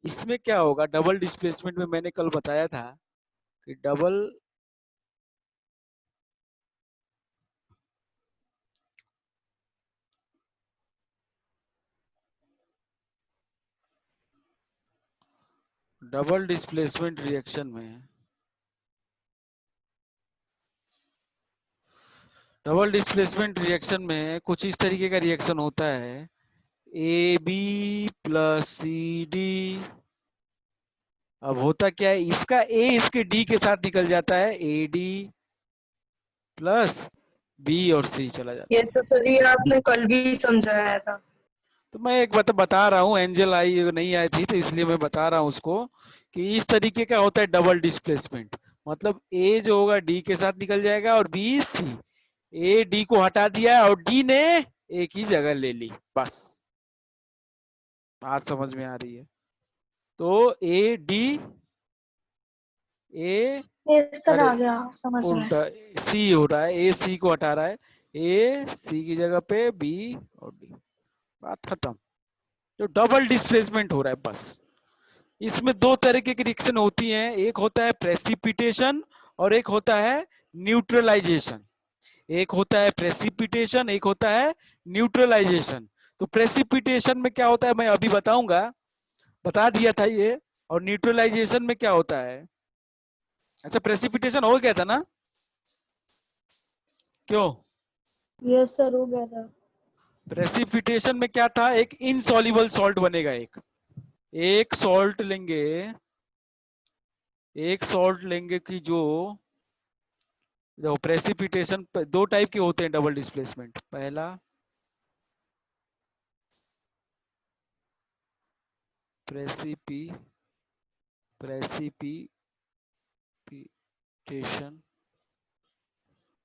इसमें क्या होगा, डबल डिस्प्लेसमेंट में मैंने कल बताया था कि डबल डिस्प्लेसमेंट रिएक्शन में, डबल डिस्प्लेसमेंट रिएक्शन में कुछ इस तरीके का रिएक्शन होता है, A B plus C D. अब होता क्या है, इसका ए इसके डी के साथ निकल जाता है, ए डी प्लस बी और सी चला जाता है। ये सर ये आपने कल भी समझाया था। तो मैं एक बात बता रहा हूँ, एंजल आई नहीं आई थी तो इसलिए मैं बता रहा हूँ उसको कि इस तरीके का होता है डबल डिस्प्लेसमेंट। मतलब ए जो होगा डी के साथ निकल जाएगा और बी सी। ए डी को हटा दिया और डी ने ए की जगह ले ली, बस बात समझ में आ रही है। तो ए डी ए ये सर अरे आ गया समझ में। उल्टा सी हो रहा है, ए सी को हटा रहा है, ए सी की जगह पे बी और डी, बात खत्म। जो डबल डिस्प्लेसमेंट हो रहा है बस। इसमें दो तरह की रिएक्शन होती हैं, एक होता है प्रेसिपिटेशन और एक होता है न्यूट्रलाइजेशन। एक होता है प्रेसिपिटेशन, एक होता है न्यूट्रलाइजेशन। तो प्रेसिपिटेशन में क्या होता है मैं अभी बताऊंगा, बता दिया था ये। और न्यूट्रलाइजेशन में क्या होता है, अच्छा प्रेसिपिटेशन हो गया था ना, क्यों? यस सर हो गया था। प्रेसिपिटेशन में क्या था, एक इनसॉल्युबल सॉल्ट बनेगा, एक सॉल्ट लेंगे, एक सॉल्ट लेंगे कि जो प्रेसिपिटेशन दो टाइप के होते हैं डबल डिस्प्लेसमेंट। पहला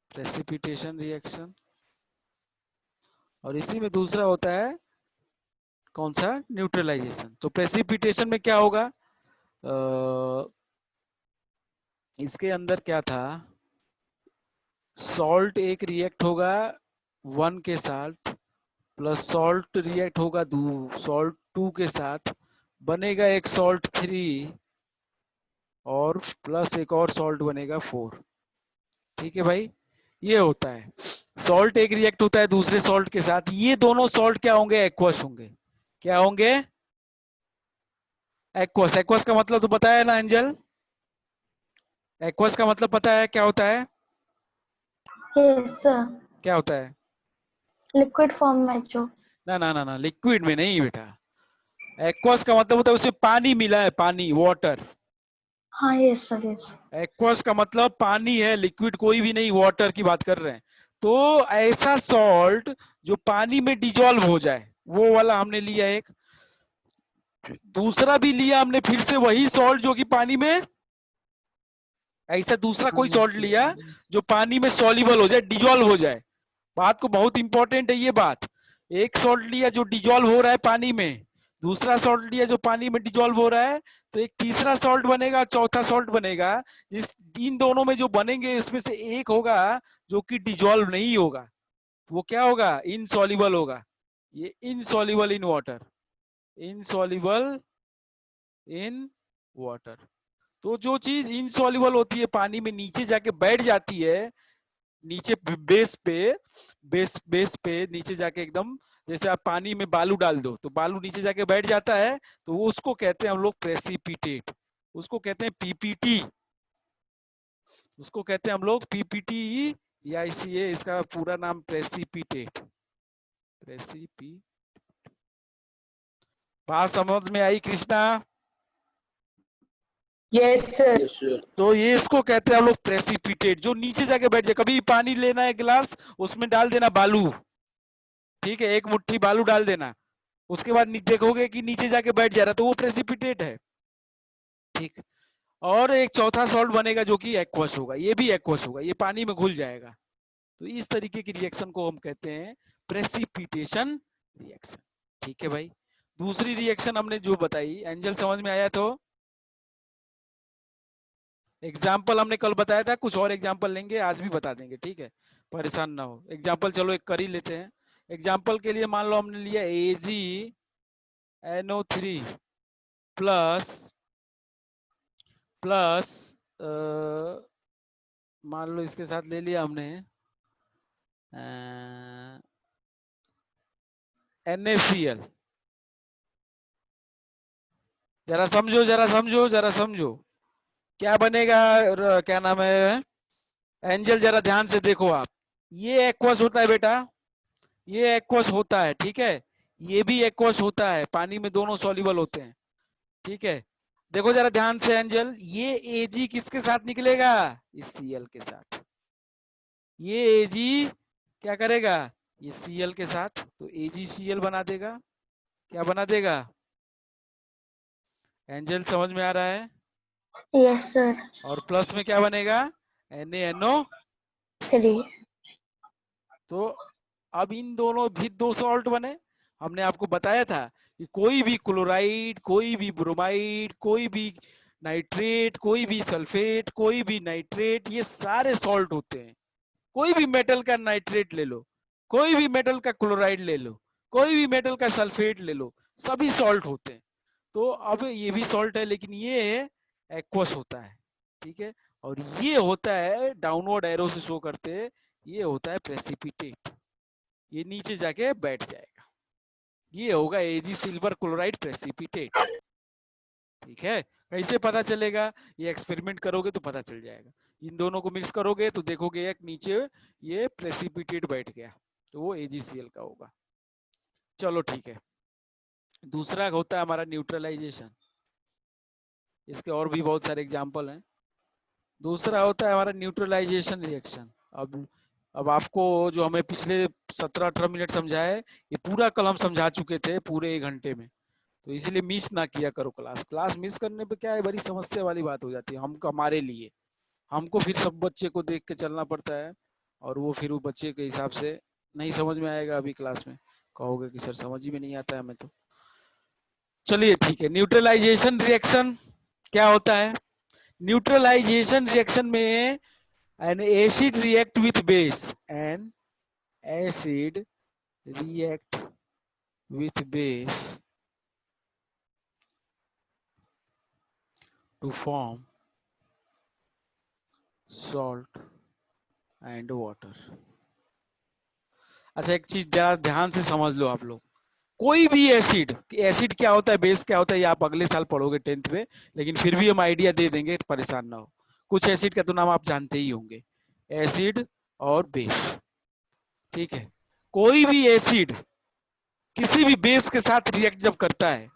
प्रेसिपिटेशन रिएक्शन, और इसी में दूसरा होता है कौन सा, न्यूट्रलाइजेशन। तो प्रेसिपिटेशन में क्या होगा, इसके अंदर क्या था, सॉल्ट एक रिएक्ट होगा 1 के साथ, प्लस सॉल्ट रिएक्ट होगा सॉल्ट 2 के साथ, बनेगा एक सॉल्ट 3 और प्लस एक और सॉल्ट बनेगा 4। ठीक है भाई, ये होता है। सॉल्ट एक रिएक्ट होता है दूसरे सॉल्ट के साथ, ये दोनों सॉल्ट क्या होंगे, एक्वस होंगे। क्या होंगे, एक्वस। एक्वस का मतलब तो बताया ना एंजल, एक्वस का मतलब पता है क्या होता है, यस सर। क्या होता है? लिक्विड फॉर्म में जो। ना ना ना ना, लिक्विड में नहीं बेटा। एक्वस का मतलब होता है उसमें पानी मिला है, पानी, वाटर। हाँ यस सर यस। एक्वस का मतलब पानी है, लिक्विड कोई भी नहीं, वाटर की बात कर रहे हैं। तो ऐसा सॉल्ट जो पानी में डिजोल्व हो जाए, वो वाला हमने लिया एक। दूसरा भी लिया हमने फिर से वही सॉल्ट जो कि पानी में, ऐसा दूसरा कोई सॉल्ट लिया जो पानी में सॉल्युबल हो जाए, डिजोल्व हो जाए। बात को बहुत इंपॉर्टेंट है ये बात। एक सॉल्ट लिया जो डिजोल्व हो रहा है पानी में, दूसरा सॉल्ट लिया जो पानी में डिजोल्व हो रहा है, तो एक तीसरा सॉल्ट बनेगा, चौथा सॉल्ट बनेगा। जिस इन दोनों में जो बनेंगे इसमें से एक होगा जो कि डिजोल्व नहीं होगा, वो क्या होगा, इनसॉल्युबल होगा। ये insoluble in water, insoluble in water. तो जो चीज इनसॉल्युबल होती है पानी में, नीचे जाके बैठ जाती है, नीचे बेस पे नीचे जाके एकदम, जैसे आप पानी में बालू डाल दो तो बालू नीचे जाके बैठ जाता है, तो वो उसको कहते हैं हम लोग प्रेसिपिटेट, उसको कहते हैं पीपीटी, उसको कहते हैं हम लोग पीपीटी या ICA, इसका पूरा नाम प्रेसिपिटेट। प्रेसिपी, बात समझ में आई कृष्णा? Yes sir. तो ये इसको कहते हैं हम लोग प्रेसिपिटेट, जो नीचे जाके बैठ जाए। कभी पानी लेना है गिलास, उसमें डाल देना बालू, ठीक है, एक मुट्ठी बालू डाल देना, उसके बाद देखोगे कि नीचे जाके बैठ जा रहा, तो वो प्रेसिपिटेट है। ठीक। और एक चौथा सॉल्ट बनेगा जो कि एक्वस होगा, ये भी एक्वस होगा, ये पानी में घुल जाएगा। तो इस तरीके की रिएक्शन को हम कहते हैं प्रेसिपिटेशन रिएक्शन। ठीक है भाई, दूसरी रिएक्शन हमने जो बताई, एंजल समझ में आया? तो एग्जाम्पल हमने कल बताया था, कुछ और एग्जाम्पल लेंगे आज भी बता देंगे, ठीक है, परेशान ना हो। एग्जाम्पल चलो एक कर ही लेते हैं। एग्जाम्पल के लिए मान लो हमने लिया AgNO3 प्लस प्लस मान लो इसके साथ ले लिया हमने NaCl। जरा समझो जरा समझो जरा समझो क्या बनेगा। क्या नाम है एंजल, जरा ध्यान से देखो आप। ये एक्वस होता है बेटा, ये एक्वस होता है, ठीक है। ये भी एक्वस होता है, पानी में दोनों सॉल्युबल होते हैं, ठीक है। देखो जरा ध्यान से एंजल, ये Ag किसके साथ निकलेगा, इस Cl के साथ। ये Ag क्या करेगा, ये Cl के साथ, तो AgCl बना देगा। क्या बना देगा एंजल, समझ में आ रहा है। Yes sir. और प्लस में क्या बनेगा, NaNO। 3। तो अब इन दोनों भी दो सॉल्ट बने। हमने आपको बताया था कि कोई भी क्लोराइड, कोई भी ब्रोमाइड, कोई भी नाइट्रेट, कोई भी सल्फेट, कोई भी नाइट्रेट, ये सारे सॉल्ट होते हैं। कोई भी मेटल का नाइट्रेट ले लो, कोई भी मेटल का क्लोराइड ले लो, कोई भी मेटल का सल्फेट ले लो, सभी सॉल्ट होते हैं। तो अब ये भी सॉल्ट है, लेकिन ये एक्वस होता है, ठीक है। और ये होता है डाउनवर्ड एरो से शो करते, ये होता है प्रेसिपिटेट। ये नीचे जाके बैठ जाएगा, ये होगा Ag सिल्वर क्लोराइड प्रेसिपिटेट, ठीक है। कैसे पता चलेगा, ये एक्सपेरिमेंट करोगे तो पता चल जाएगा। इन दोनों को मिक्स करोगे तो देखोगे एक नीचे ये प्रेसिपिटेट बैठ गया, तो वो AgCl का होगा। चलो ठीक है। दूसरा होता है हमारा न्यूट्रलाइजेशन। इसके और भी बहुत सारे एग्जाम्पल हैं। दूसरा होता है हमारा न्यूट्रलाइजेशन रिएक्शन। अब आपको जो हमें पिछले 17-18 मिनट समझाए, ये पूरा कल हम समझा चुके थे पूरे 1 घंटे में। तो इसलिए मिस ना किया करो क्लास। क्लास मिस करने पे क्या है, बड़ी समस्या वाली बात हो जाती है हमारे लिए। हमको फिर सब बच्चे को देख के चलना पड़ता है, और वो फिर वो बच्चे के हिसाब से नहीं समझ में आएगा। अभी क्लास में कहोगे कि सर समझ ही में नहीं आता है हमें। तो चलिए ठीक है। न्यूट्रलाइजेशन रिएक्शन क्या होता है। न्यूट्रलाइजेशन रिएक्शन में an acid react with base, an acid react with base to form salt and water। अच्छा एक चीज जरा ध्यान से समझ लो आप लोग। कोई भी एसिड, एसिड क्या होता है, बेस क्या होता है, ये आप अगले साल पढ़ोगे 10th में, लेकिन फिर भी हम आइडिया दे देंगे, परेशान ना हो। कुछ एसिड का तो नाम आप जानते ही होंगे, एसिड और बेस, ठीक है। कोई भी एसिड किसी भी बेस के साथ रिएक्ट जब करता है,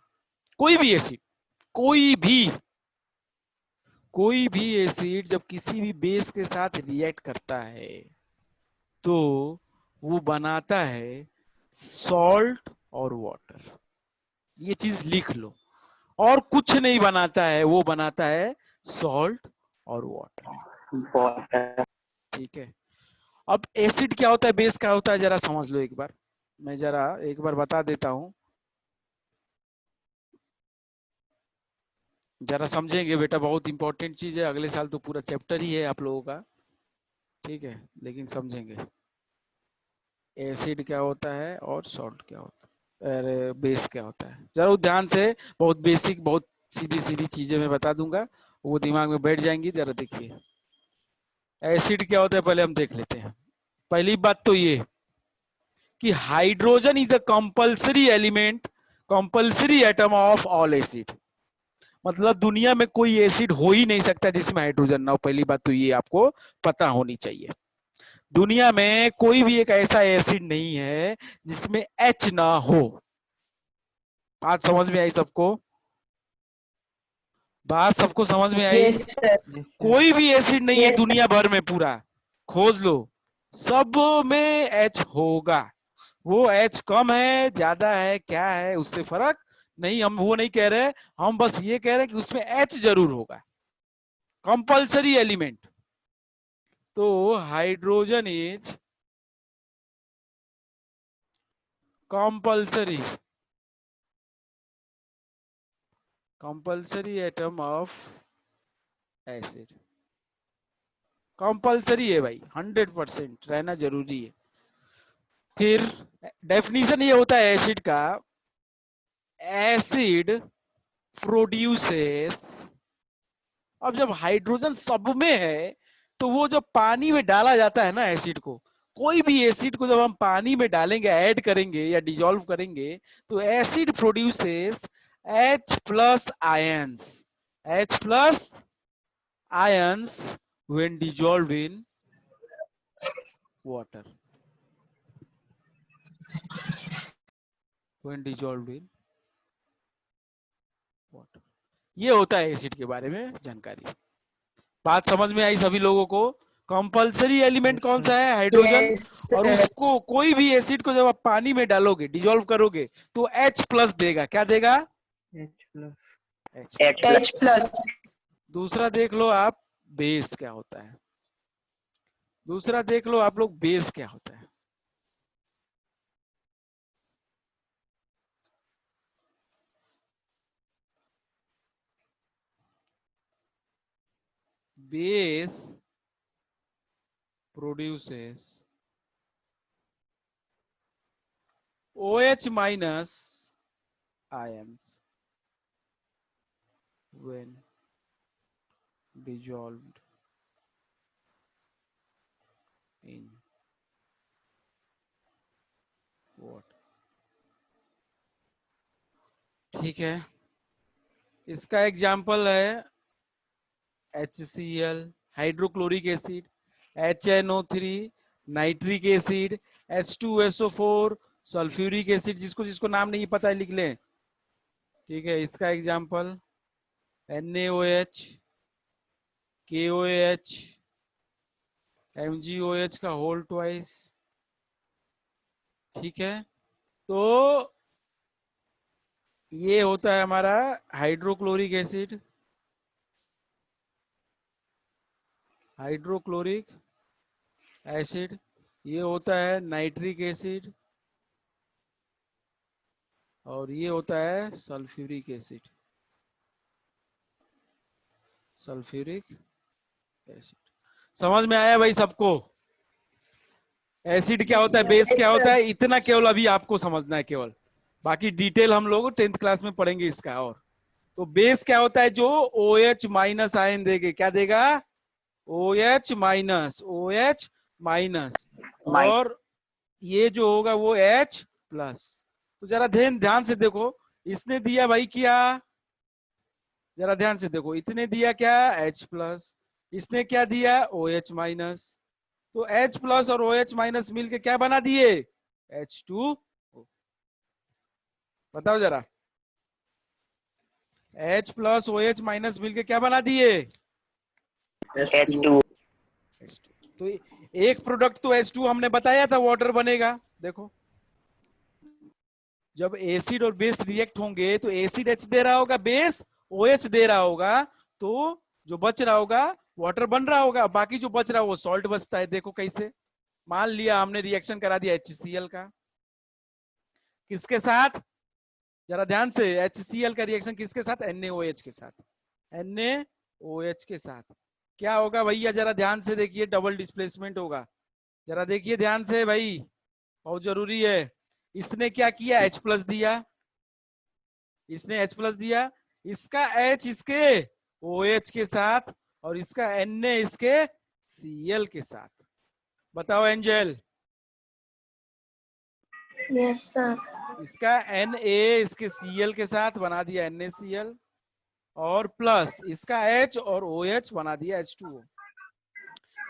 कोई भी एसिड, कोई भी एसिड जब किसी भी बेस के साथ रिएक्ट करता है, तो वो बनाता है सॉल्ट और वाटर। ये चीज लिख लो। और कुछ नहीं बनाता है, वो बनाता है सॉल्ट और वाटर, ठीक है। अब एसिड क्या होता है, बेस क्या होता है, जरा समझ लो एक बार। मैं जरा एक बार बता देता हूं, जरा समझेंगे बेटा। बहुत इंपॉर्टेंट चीज है, अगले साल तो पूरा चैप्टर ही है आप लोगों का, ठीक है, लेकिन समझेंगे एसिड क्या होता है और सॉल्ट क्या होता है, अरे बेस क्या होता है। जरूर ध्यान से, बहुत बेसिक, बहुत सीधी सीधी चीजें मैं बता दूंगा, वो दिमाग में बैठ जाएंगी। जरा देखिए एसिड क्या होता है, पहले हम देख लेते हैं। पहली बात तो ये कि hydrogen is a compulsory element, compulsory atom of all acid. मतलब दुनिया में कोई एसिड हो ही नहीं सकता जिसमें हाइड्रोजन ना हो। पहली बात तो ये आपको पता होनी चाहिए। दुनिया में कोई भी एक ऐसा एसिड नहीं है जिसमें H ना हो। बात समझ में आई सबको, बात सबको समझ में आई। Yes sir. कोई भी एसिड नहीं है यस दुनिया भर में, पूरा खोज लो, सब में H होगा। वो H कम है ज्यादा है क्या है, उससे फर्क नहीं, हम वो नहीं कह रहे। हम बस ये कह रहे हैं कि उसमें H जरूर होगा, कंपल्सरी एलिमेंट। तो hydrogen is compulsory, compulsory atom of acid. Compulsory है भाई, 100% रहना जरूरी है। फिर डेफिनेशन ये होता है एसिड का, एसिड प्रोड्यूसेस, अब जब हाइड्रोजन सब में है तो वो जब पानी में डाला जाता है ना एसिड को, कोई भी एसिड को जब हम पानी में डालेंगे, ऐड करेंगे या डिजोल्व करेंगे, तो acid produces H plus ions, H plus ions when dissolved in water, when dissolved in water। ये होता है एसिड के बारे में जानकारी। बात समझ में आई सभी लोगों को? कंपलसरी एलिमेंट कौन सा है? हाइड्रोजन। Yes, और sir. उसको कोई भी एसिड को जब आप पानी में डालोगे, डिजोल्व करोगे, तो H प्लस देगा। क्या देगा? H plus. H plus. दूसरा देख लो आप, बेस क्या होता है। दूसरा देख लो आप लोग, बेस क्या होता है। Base produces OH minus ions when dissolved in water। ठीक है, इसका एग्जाम्पल है HCl, hydrochloric acid, HNO3, nitric acid, H2SO4, sulphuric acid. जिसको जिसको नाम नहीं पता है लिख लें। ठीक है, इसका एग्जाम्पल NaOH, KOH, MgOH का होल ट्वाइस। ठीक है, तो ये होता है हमारा हाइड्रोक्लोरिक एसिड, हाइड्रोक्लोरिक एसिड। ये होता है नाइट्रिक एसिड, और ये होता है सल्फ्यूरिक एसिड, सल्फ्यूरिक एसिड। समझ में आया भाई सबको? एसिड क्या होता है, बेस Yes, क्या होता sir. है, इतना केवल अभी आपको समझना है केवल। बाकी डिटेल हम लोग 10th क्लास में पढ़ेंगे इसका। और तो बेस क्या होता है, जो OH माइनस आयन देगे। क्या देगा? OH minus, OH minus. और ये जो होगा वो H प्लस। तो जरा ध्यान ध्यान से देखो, इसने दिया भाई क्या, जरा ध्यान से देखो, इतने दिया क्या, H प्लस। इसने क्या दिया, OH माइनस। तो H प्लस और OH माइनस मिलके क्या बना दिए, H2O। बताओ जरा, H प्लस OH माइनस मिलके क्या बना दिए, H2। H2। तो एक प्रोडक्ट तो H2 हमने बताया था वाटर बनेगा। देखो, जब एसिड और बेस रिएक्ट होंगे तो एसिड H दे रहा होगा, बेस OH दे रहा होगा, तो जो बच रहा होगा वाटर बन रहा होगा, बाकी जो बच रहा है वो सॉल्ट बचता है। देखो कैसे, मान लिया हमने रिएक्शन करा दिया HCl का, किसके साथ, जरा ध्यान से, HCl का रिएक्शन किसके साथ, NaOH के साथ, NaOH के साथ। क्या होगा भैया, जरा ध्यान से देखिए, डबल डिस्प्लेसमेंट होगा। जरा देखिए ध्यान से भाई, बहुत जरूरी है। इसने क्या किया, H प्लस दिया, इसने H प्लस दिया, इसका H इसके OH के साथ, और इसका Na इसके Cl के साथ। बताओ एंजल, Yes, sir. इसका Na इसके Cl के साथ बना दिया NaCl, और प्लस इसका H और OH बना दिया H2O।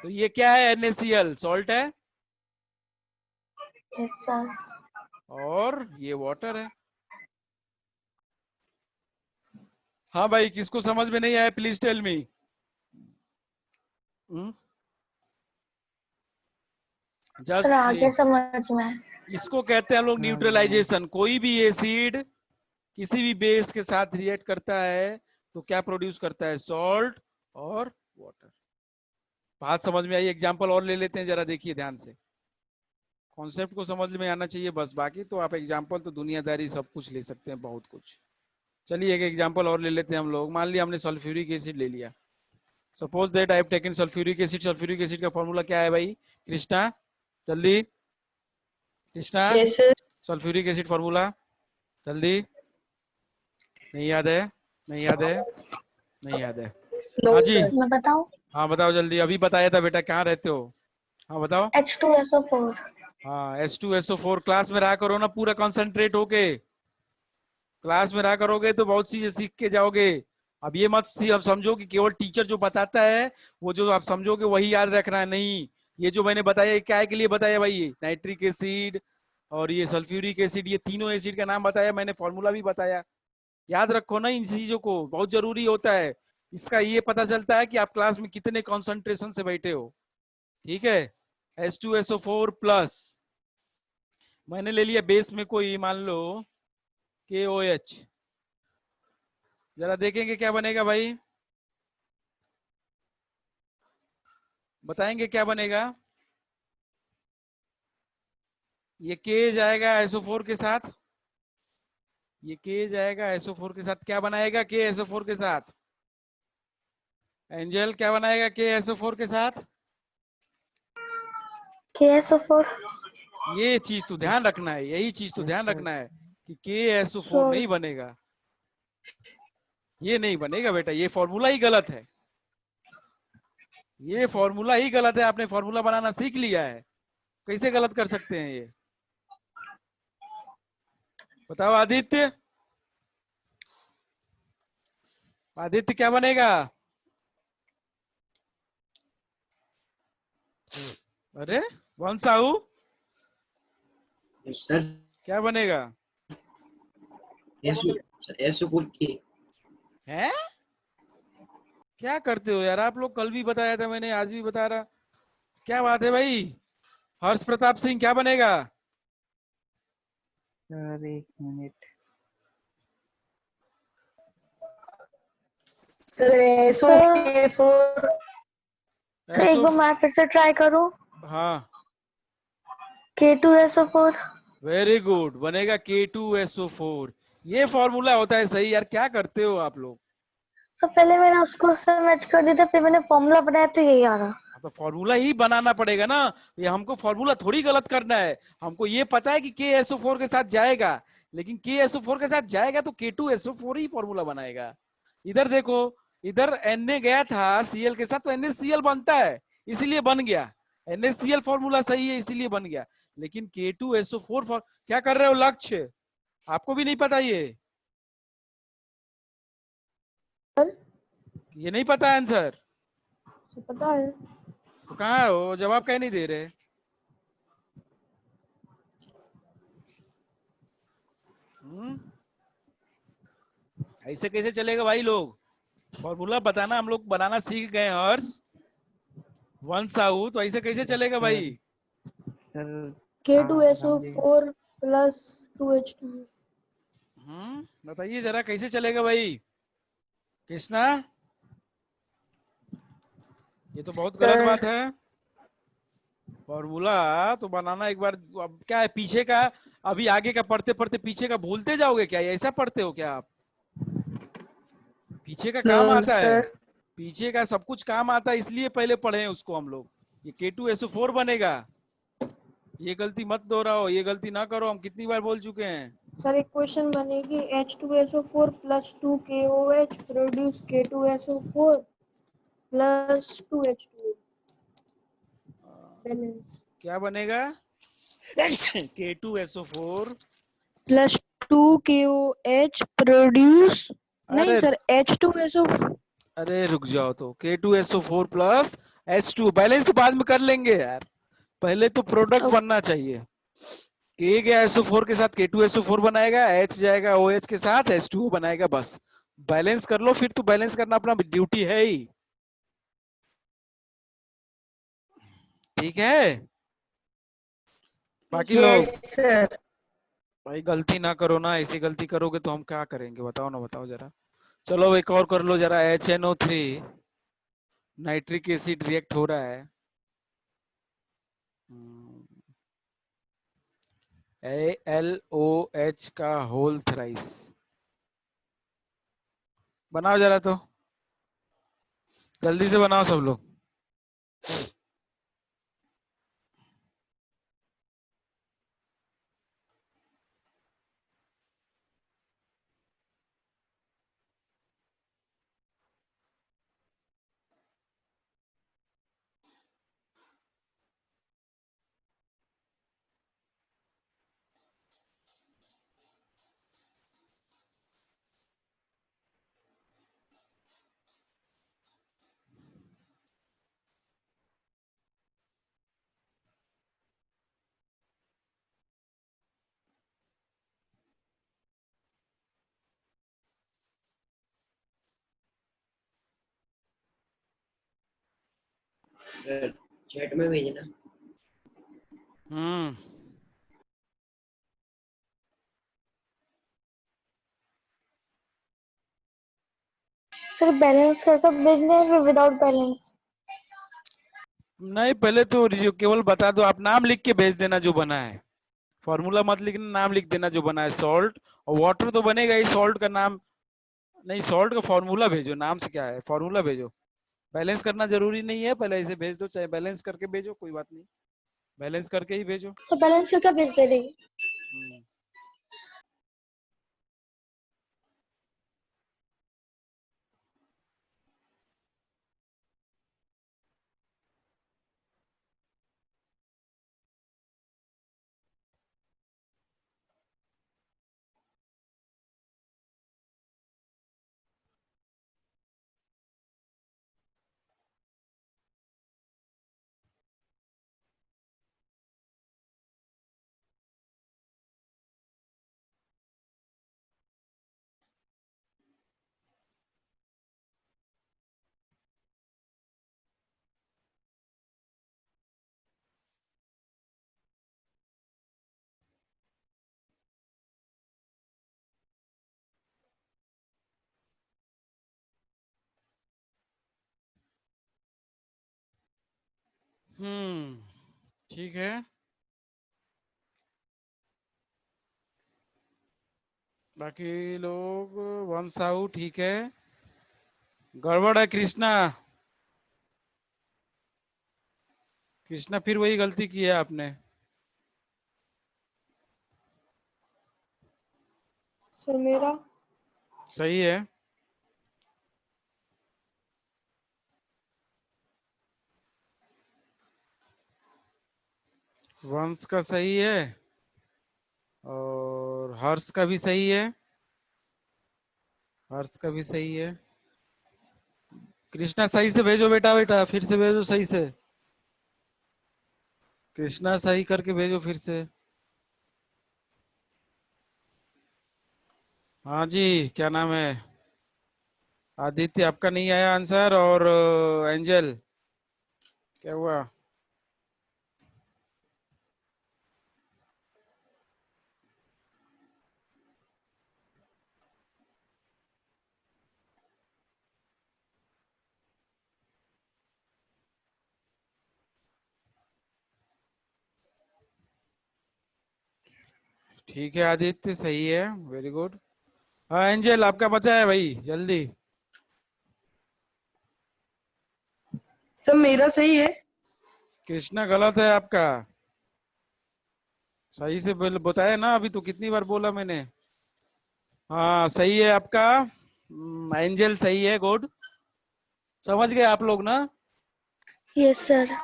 तो ये क्या है, NaCl सॉल्ट है, Yes, sir. और ये वाटर है। हाँ भाई, किसको समझ में नहीं आया प्लीज टेल मी। सर आगे जस्ट, समझ में आया। इसको कहते हैं हम लोग न्यूट्रलाइजेशन। कोई भी एसिड किसी भी बेस के साथ रिएक्ट करता है तो क्या प्रोड्यूस करता है, सॉल्ट और वाटर। बात समझ में आई? एग्जांपल और ले लेते हैं, जरा देखिए ध्यान से, कॉन्सेप्ट को समझ में आना चाहिए बस। बाकी तो आप एग्जांपल तो दुनियादारी सब कुछ ले सकते हैं, बहुत कुछ। चलिए एक एग्जांपल और ले लेते हैं हम लोग। मान लिया हमने सल्फ्यूरिक एसिड ले लिया। Suppose that I have taken sulphuric acid. Sulphuric acid का फॉर्मूला क्या है भाई, कृष्णा जल्दी, Krishna, Yes, sir. Sulphuric acid formula जल्दी, नहीं याद है? नहीं याद है? नहीं याद है। नो हाँ जी, सर। मैं बताऊं? हाँ बताओ जल्दी, अभी बताया था बेटा, कहाँ रहते हो? हाँ बताओ। H2SO4। हाँ H2SO4, क्लास में रहा करो ना, पूरा कंसंट्रेट होके क्लास में रहा करोगे तो बहुत चीजें सीख के जाओगे। अब ये मत अब समझो कि केवल टीचर जो बताता है वो जो आप समझोगे वही याद रखना है, नहीं। ये जो मैंने बताया, क्या के लिए बताया भाई? ये नाइट्रिक एसिड और ये सल्फ्यूरिक एसिड, ये तीनों एसिड का नाम बताया मैंने, फॉर्मूला भी बताया। याद रखो ना इन चीजों को, बहुत जरूरी होता है। इसका ये पता चलता है कि आप क्लास में कितने कॉन्सेंट्रेशन से बैठे हो। ठीक है। H2SO4 प्लस मैंने ले लिया बेस में कोई, मान लो KOH। जरा देखेंगे क्या बनेगा भाई, बताएंगे क्या बनेगा? ये K जाएगा SO4 के साथ, ये K जाएगा SO4 के साथ, क्या बनाएगा K SO4 के साथ? एंजल क्या बनाएगा K SO4 के साथ? KSO4। ये चीज तो ध्यान रखना है, यही चीज तो ध्यान रखना है कि KSO4 श्योर। नहीं बनेगा, ये नहीं बनेगा बेटा, ये फॉर्मूला ही गलत है, ये फॉर्मूला ही गलत है। आपने फॉर्मूला बनाना सीख लिया है, कैसे गलत कर सकते हैं ये? बताओ आदित्य, आदित्य क्या बनेगा? अरे वंशाऊ सर क्या बनेगा? SO4 के। है क्या करते हो यार आप लोग? कल भी बताया था मैंने, आज भी बता रहा, क्या बात है भाई? हर्ष प्रताप सिंह क्या बनेगा? सर एक मिनट। Sir SO4। सर एक एसओ, बार मैं फिर से ट्राई करूं? हाँ K2SO4। वेरी गुड, बनेगा K2SO4। ये फॉर्मूला होता है सही यार, क्या करते हो आप लोग? सर पहले मैंने उसको से मैच कर दिया था, फिर मैंने फॉर्मूला बनाया तो यही आ रहा। हाँ, तो फॉर्मूला ही बनाना पड़ेगा ना, ये हमको फॉर्मूला थोड़ी गलत करना है। हमको ये पता है कि KSO4 के साथ जाएगा, लेकिन KSO4 के साथ जाएगा तो K2SO4 ही फॉर्मूला बनाएगा। इधर देखो, इधर Na गया था Cl के साथ तो NaCl बनता है, इसीलिए बन गया। NaCl फॉर्मूला सही है इसीलिए बन गया, लेकिन K2SO4 क्या कर रहे हो लक्ष्य? आपको भी नहीं पता ये नहीं पता आंसर? पता है। तो कहाँ हो, जवाब कहीं नहीं दे रहे? हम्म, ऐसे कैसे चलेगा भाई? लोग फॉर्मूला बताना हम लोग बनाना सीख गए हैं हर्ष, वन साउ, तो ऐसे कैसे चलेगा भाई? Sir sir K2SO4 plus 2H2। बताइए जरा कैसे चलेगा भाई कृष्णा? ये तो बहुत गलत सर बात है। फॉर्मूला तो बनाना एक बार, अब क्या है पीछे का, अभी आगे का पढ़ते पढ़ते पीछे का भूलते जाओगे क्या? ऐसा पढ़ते हो क्या आप? पीछे का नो काम आता है, सर। पीछे का सब कुछ काम आता है, इसलिए पहले पढ़े हैं उसको हम लोग। ये K2SO4 बनेगा, ये गलती मत दोहराओ, ये गलती ना करो, हम कितनी बार बोल चुके हैं। सर एक क्वेश्चन बनेगी H2SO4 plus 2KOH produce K2SO4 plus 2H2O balance क्या बनेगा? K2SO4 प्लस 2KOH प्रोड्यूस नहीं अरे सर H2SO अरे रुक जाओ, तो K2SO4 प्लस H2 बैलेंस तो बाद में कर लेंगे यार, पहले तो प्रोडक्ट बनना चाहिए। K गया SO4 के साथ K2SO4 बनाएगा, H जाएगा OH के साथ H2O बनाएगा, बस बैलेंस कर लो। फिर तो बैलेंस करना अपना ड्यूटी है ही, ठीक है? बाकी यस लोग सर। भाई गलती ना करो ना, ऐसी गलती करोगे तो हम क्या करेंगे? बताओ ना, बताओ जरा। चलो एक और कर लो जरा, HNO3 नाइट्रिक एसिड रिएक्ट हो रहा है, AlOH का होल थ्राइस, बनाओ जरा तो, जल्दी से बनाओ सब लोग। चैट में भेजना। हम्म सर बैलेंस करके भेजने हैं फिर विदाउट बैलेंस? नहीं, पहले तो केवल बता दो, आप नाम लिख के भेज देना जो बना है, फॉर्मूला मत लिखना, नाम लिख देना जो बना है। सॉल्ट और वाटर तो बनेगा ही, सॉल्ट का नाम नहीं, सॉल्ट का फॉर्मूला भेजो, नाम से क्या है, फॉर्मूला भेजो। बैलेंस करना जरूरी नहीं है, पहले ऐसे भेज दो, चाहे बैलेंस करके भेजो, कोई बात नहीं, बैलेंस करके ही भेजो। सर बैलेंस करके भेज दे रही। हम्म ठीक है, बाकी लोग वन साउ ठीक है, गड़बड़ है कृष्णा। कृष्णा फिर वही गलती की है आपने। सर मेरा सही है, वंश का सही है और हर्ष का भी सही है, हर्ष का भी सही है। कृष्णा सही से भेजो बेटा, बेटा फिर से भेजो सही से, कृष्णा सही करके भेजो फिर से। हाँ जी, क्या नाम है, आदित्य आपका नहीं आया आंसर, और एंजल क्या हुआ? ठीक है आदित्य, सही है, वेरी गुड। हाँ एंजल आपका बचा है भाई, जल्दी। सर मेरा सही है। कृष्णा गलत है आपका, सही से बताया ना, अभी तो कितनी बार बोला मैंने। हाँ सही है आपका, एंजल सही है, गुड। समझ गए आप लोग ना यस सर।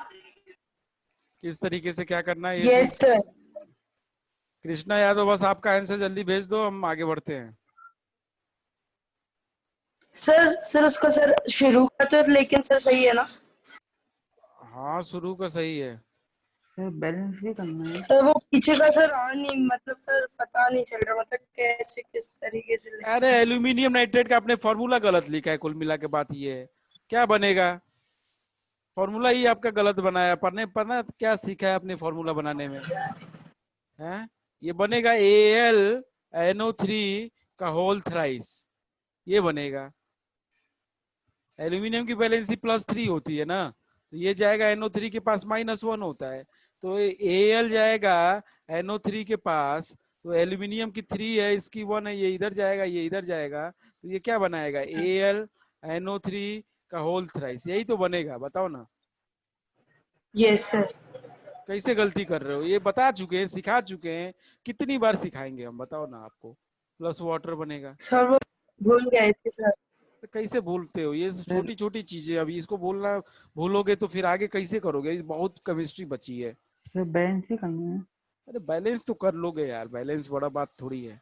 किस तरीके से क्या करना है ये यस सब? सर। कृष्णा यादव बस आपका आंसर जल्दी भेज दो, हम आगे बढ़ते हैं। सर उसका सर शुरू का तो लेकिन सर सही है ना? हाँ शुरू का सही है। सर बैलेंस भी करना है। सर वो पीछे का सर और नहीं, मतलब सर पता नहीं चल रहा, मतलब कैसे किस तरीके से अरे एल्यूमिनियम नाइट्रेट का आपने फॉर्मूला गलत लिखा है, कुल मिला के बात ये है, क्या बनेगा, फॉर्मूला ही आपका गलत बनाया, पढ़ने पढ़ना क्या सीखा है आपने फॉर्मूला बनाने में, हैं? ये बनेगा AlNO3 का होल थ्राइस, ये बनेगा। एल्यूमिनियम की वैलेंसी +3 होती है ना, तो ये जाएगा NO3 के पास -1 होता है, तो Al जाएगा NO3 के पास, तो एल्यूमिनियम की 3 है, इसकी 1 है, ये इधर जाएगा, ये इधर जाएगा, तो ये क्या बनाएगा, AlNO3 का होल थ्राइस, यही तो बनेगा, बताओ ना। Yes sir. कैसे गलती कर रहे हो, ये बता चुके हैं, सिखा चुके हैं, कितनी बार सिखाएंगे हम, बताओ ना आपको, प्लस वाटर बनेगा। सर वो भूल गए थे सर। तो कैसे भूलते हो, ये सर छोटी छोटी चीजें, अभी इसको बोलना भूलोगे तो फिर आगे कैसे करोगे, बहुत केमिस्ट्री बची है। सर बैलेंस भी करना है। अरे बैलेंस तो कर लोगे यार, बैलेंस बड़ा बात थोड़ी है,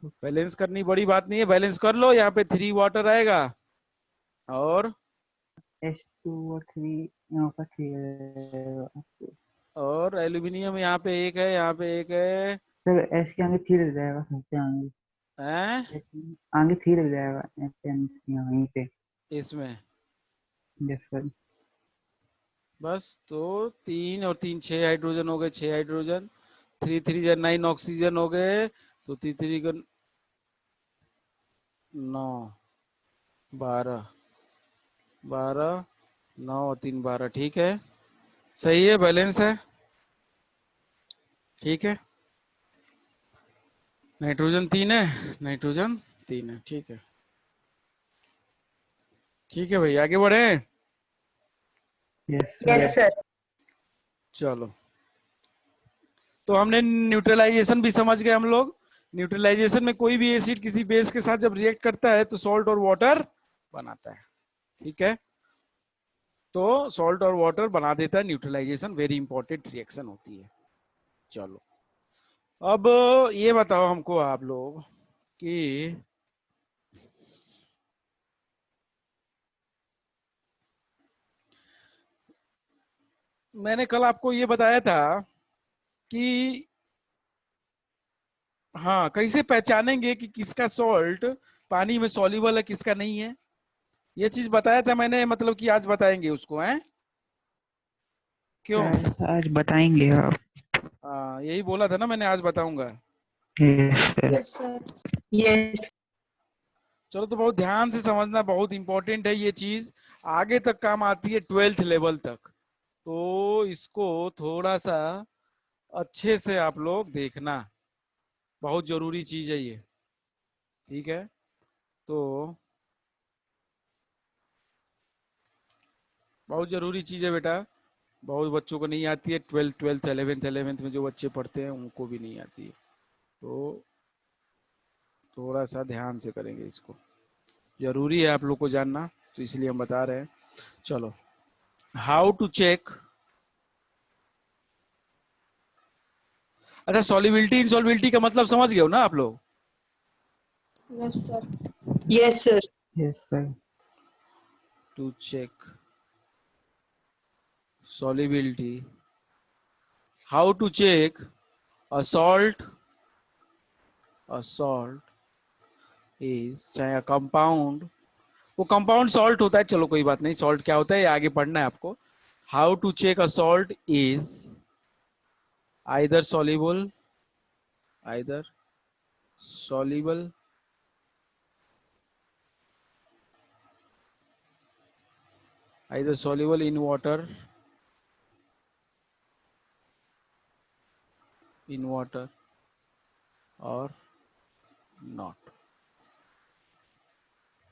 बैलेंस करनी बड़ी बात नहीं है, बैलेंस कर लो, यहाँ पे 3 वाटर आएगा, और H2 और 3 यहाँ पर 3 रहेगा। और एल्यूमिनियम यहाँ पे एक है, यहाँ पे एक है, सर S के आगे 3 लग जाएगा, सबसे आगे हैं? आगे 3 लग जाएगा, यहाँ यहीं पे। इसमें यस सर। बस तो 3 और 3 6 हाइड्रोजन हो गए, 6 हाइड्रोजन, 3 3 जा 9 ऑक्सीजन हो गए, तो 3 3 का 9 12 12 9 और 3 12, ठीक है, सही है, बैलेंस है, ठीक है। नाइट्रोजन 3 है, नाइट्रोजन 3 है, ठीक है, ठीक है भाई, आगे बढ़े। Yes sir. चलो, तो हमने न्यूट्रलाइजेशन भी समझ गए हम लोग। न्यूट्रलाइजेशन में कोई भी एसिड किसी बेस के साथ जब रिएक्ट करता है तो सॉल्ट और वाटर बनाता है, ठीक है, तो सॉल्ट और वाटर बना देता है न्यूट्रलाइजेशन, वेरी इंपॉर्टेंट रिएक्शन होती है। चलो, अब ये बताओ हमको आप लोग कि मैंने कल आपको ये बताया था कि हाँ, कैसे पहचानेंगे कि किसका सॉल्ट पानी में सॉल्युबल है, किसका नहीं है, ये चीज बताया था मैंने, मतलब कि आज बताएंगे उसको, हैं क्यों? आज बताएंगे आप। हाँ, यही बोला था ना मैंने, आज बताऊंगा। Yes sir. Yes sir. Yes. चलो, तो बहुत ध्यान से समझना, बहुत इंपॉर्टेंट है ये चीज, आगे तक काम आती है 12th लेवल तक, तो इसको थोड़ा सा अच्छे से आप लोग देखना, बहुत जरूरी चीज है ये, ठीक है। तो बहुत जरूरी चीज है बेटा, बहुत बच्चों को नहीं आती है, 12th 11th में जो बच्चे पढ़ते हैं उनको भी नहीं आती है, तो थोड़ा सा ध्यान से करेंगे इसको, जरूरी है आप लोग को जानना, तो इसलिए हम बता रहे हैं। चलो, हाउ टू चेक, अच्छा, सॉल्युबिलिटी इनसॉल्युबिलिटी का मतलब समझ गए हो ना आप लोग? Yes sir. Yes sir. Yes sir. To check solubility, how to check a salt is, चाहे कंपाउंड, वो कंपाउंड सॉल्ट होता है, चलो कोई बात नहीं, सॉल्ट क्या होता है ये आगे पढ़ना है आपको। How to check a salt is either soluble in water और नॉट,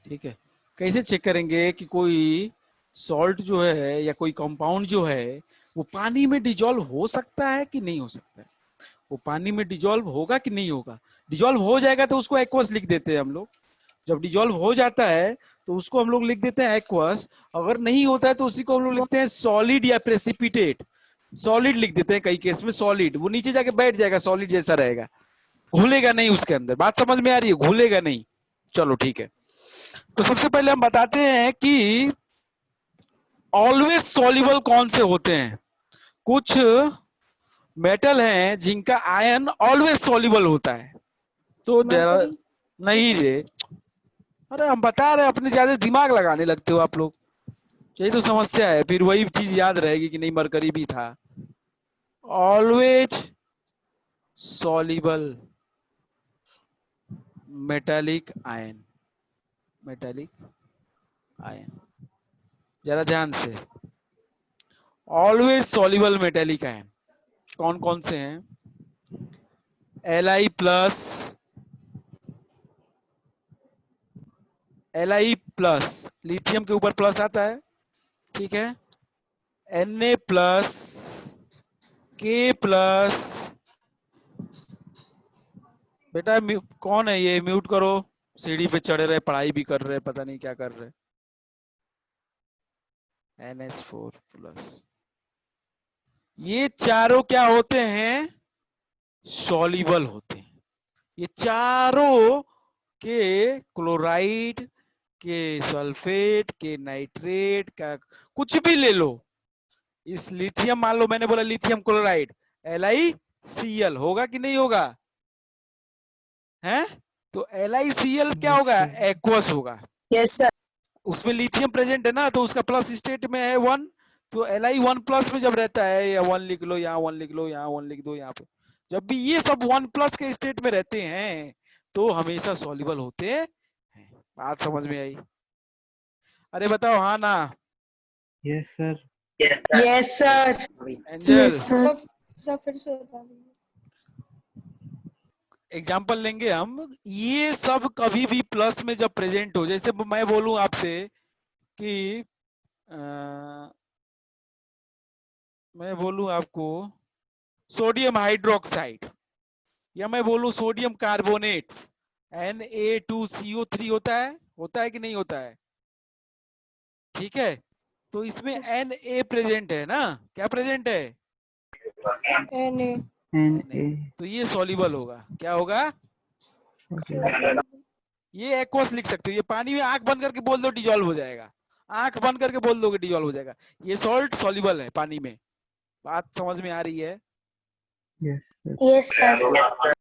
ठीक है। कैसे चेक करेंगे कि कोई सॉल्ट जो है या कोई कंपाउंड जो है वो पानी में डिजॉल्व हो सकता है कि नहीं हो सकता है, वो पानी में डिजॉल्व होगा कि नहीं होगा। डिजॉल्व हो जाएगा तो उसको एक्वस लिख देते हैं हम लोग, जब डिजॉल्व हो जाता है तो उसको हम लोग लिख देते हैं एक्वस, अगर नहीं होता है तो उसी को हम लोग लिखते हैं सॉलिड या प्रेसिपिटेट, सॉलिड लिख देते हैं कई केस में सॉलिड, वो नीचे जाके बैठ जाएगा, सॉलिड जैसा रहेगा, घुलेगा नहीं उसके अंदर, बात समझ में आ रही है, घुलेगा नहीं। चलो ठीक है, तो सबसे पहले हम बताते हैं कि ऑलवेज सॉल्युबल कौन से होते हैं। कुछ मेटल हैं जिनका आयन ऑलवेज सॉल्युबल होता है, तो जरा मरकरी। नहीं रे, अरे हम बता रहे हैं, अपने ज्यादा दिमाग लगाने लगते हो आप लोग, यही तो समस्या है, फिर वही चीज याद रहेगी कि नहीं मरकरी भी था। ऑलवेज सॉल्युबल मेटालिक आयन, जरा ध्यान से, ऑलवेज सॉल्युबल मेटालिक आयन कौन कौन से हैं? Li प्लस, लिथियम के ऊपर प्लस आता है, ठीक है, Na प्लस, K प्लस, बेटा कौन है ये, म्यूट करो, सीढ़ी पे चढ़े रहे, पढ़ाई भी कर रहे, पता नहीं क्या कर रहे। NH4 प्लस, ये चारों क्या होते हैं? सॉल्युबल होते हैं, ये चारों के क्लोराइड के सल्फेट के नाइट्रेट का कुछ भी ले लो, इस लिथियम, मान लो मैंने बोला लिथियम क्लोराइड LiCl होगा कि नहीं होगा, हैं? तो LiCl क्या होगा? एक्वस होगा। Yes sir. उसमें लिथियम प्रेजेंट है ना, तो उसका प्लस स्टेट में है 1, तो Li1+ में जब रहता है, या 1 लिख लो, यहाँ 1 लिख लो, यहाँ 1 लिख दो, यहाँ पे जब भी ये सब 1+ के स्टेट में रहते हैं तो हमेशा सॉल्युबल होते हैं। बात समझ में आई? अरे बताओ हाँ ना? Yes sir. Yes sir. Angel, yes sir. Sir फिर से बता दीजिए। एग्जाम्पल लेंगे हम। ये सब कभी भी प्लस में जब प्रेजेंट हो, जैसे मैं बोलूं आपसे कि मैं बोलूं आपको सोडियम हाइड्रोक्साइड, या मैं बोलूं सोडियम कार्बोनेट, Na2CO3 होता है कि नहीं होता है? ठीक है, तो इसमें Na प्रेजेंट है ना? क्या प्रेजेंट है? Na Na तो ये सॉल्युबल होगा। क्या होगा? ये एक्वस लिख सकते हो। ये पानी में आंख बंद करके बोल दो डिजॉल्व हो जाएगा, आंख बंद करके बोल दोगे डिजॉल्व हो जाएगा। ये सॉल्ट सॉल्युबल है पानी में। बात समझ में आ रही है? Yes sir. Yes sir.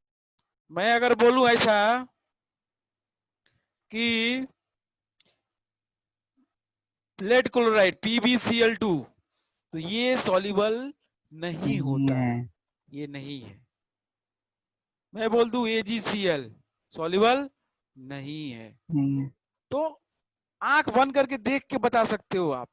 मैं अगर बोलूं ऐसा कि लेड क्लोराइड PbCl2, तो ये सॉल्युबल नहीं होता है, ये नहीं है। मैं बोल दूं AgCl, सॉल्युबल नहीं है। नहीं है। तो आंख बंद करके देख के बता सकते हो आप,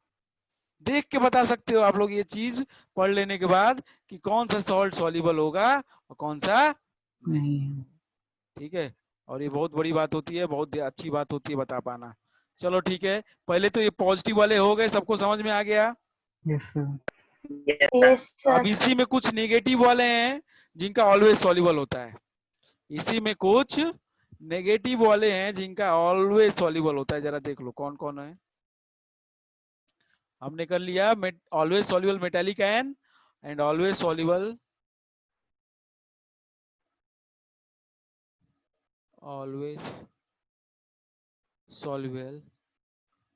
देख के बता सकते हो आप लोग ये चीज पढ़ लेने के बाद कि कौन सा सॉल्ट सॉल्युबल होगा और कौन सा नहीं है। ठीक है। और ये बहुत बड़ी बात होती है, बहुत अच्छी बात होती है बता पाना। चलो ठीक है, पहले तो ये पॉजिटिव वाले हो गए, सबको समझ में आ गया। Yes sir. यस अब सर। इसी में कुछ नेगेटिव वाले हैं जिनका ऑलवेज सॉल्युबल होता है। इसी में कुछ नेगेटिव वाले हैं जिनका ऑलवेज सॉल्युबल होता है। जरा देख लो कौन कौन है। हमने कर लिया always soluble metallic ion and always soluble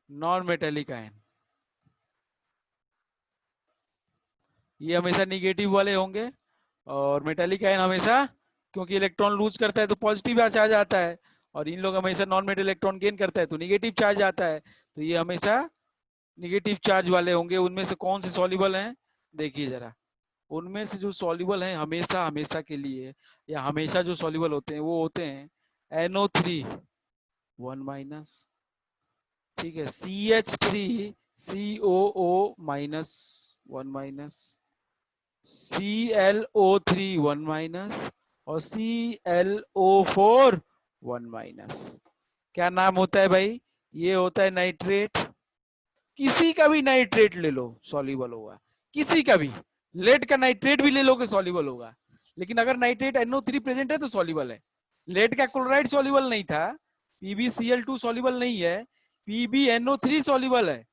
non metallic ion. ये हमेशा निगेटिव वाले होंगे, और मेटालिक आयन हमेशा, क्योंकि इलेक्ट्रॉन लूज करता है तो पॉजिटिव चार्ज आता है, और इन लोग हमेशा नॉन मेटल इलेक्ट्रॉन गेन करता है तो निगेटिव चार्ज आता है। तो ये हमेशा निगेटिव चार्ज वाले होंगे। उनमें से कौन से सॉल्युबल हैं देखिए जरा। उनमें से जो सॉल्युबल हैं हमेशा हमेशा के लिए, या हमेशा जो सॉल्युबल होते हैं वो होते हैं NO3 1-, ठीक है, CH3COO -1-, ClO3 1-, और ClO4 1-। क्या नाम होता है भाई? ये होता है नाइट्रेट। किसी का भी नाइट्रेट ले लो सॉल्युबल होगा, किसी का भी। लेड का नाइट्रेट भी ले लो कि सॉल्युबल होगा। लेकिन अगर नाइट्रेट NO3 प्रेजेंट है तो सॉल्युबल है। लेड का क्लोराइड सॉल्युबल नहीं था, PbCl2 सॉल्युबल नहीं है, PbNO3 सॉल्युबल है।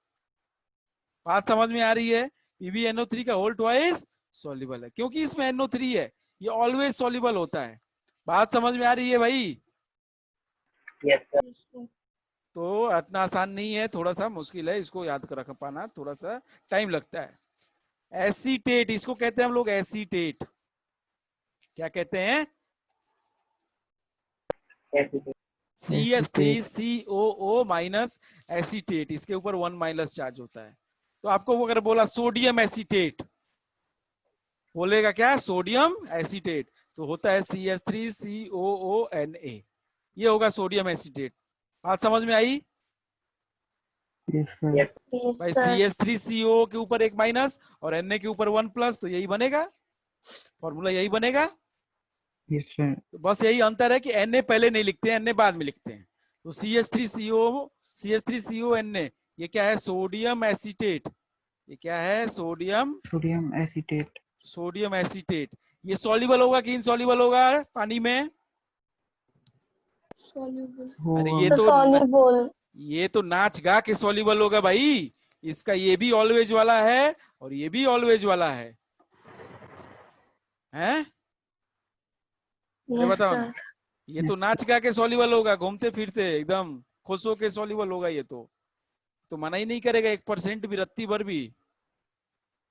बात समझ में आ रही है? PbNO3 का होल ट्वाइस सॉल्युबल है, क्योंकि इसमें NO3 है, ये ऑलवेज सॉल्युबल होता है। बात समझ में आ रही है भाई? Yes, sir. तो इतना आसान नहीं है, थोड़ा सा मुश्किल है, इसको याद कर रख पाना थोड़ा सा टाइम लगता है। एसीटेट, इसको कहते हैं हम लोग एसीटेट। क्या कहते हैं? CH3COO- acetate. इसके ऊपर 1- चार्ज होता है। तो आपको वो अगर बोला सोडियम एसीटेट, बोलेगा क्या? सोडियम एसीटेट, तो होता है CH3COONA, ये होगा सोडियम एसीटेट। बात समझ में आई? Yes sir. यस भाई सर। CH3CO के ऊपर 1- और Na के ऊपर 1+, तो यही बनेगा फॉर्मूला, यही बनेगा। Yes sir. तो बस यही अंतर है कि Na पहले नहीं लिखते हैं, Na बाद में लिखते हैं। तो CH3CONA, ये क्या है? Sodium acetate. ये क्या है? Sodium acetate. Sodium acetate. ये सॉल्युबल होगा कि इनसॉल्युबल होगा पानी में? Soluble. अरे तो सॉल्युबल। ये तो नाच गा के सॉल्युबल होगा भाई। इसका ये भी ऑलवेज वाला है और ये भी ऑलवेज वाला है, हैं? अरे यस बताओ ना, सर। ये तो नाच गा के सॉल्युबल होगा, घूमते फिरते एकदम खुश होके सॉल्युबल होगा। ये तो मना ही नहीं करेगा 1% भी, रत्ती भर भी।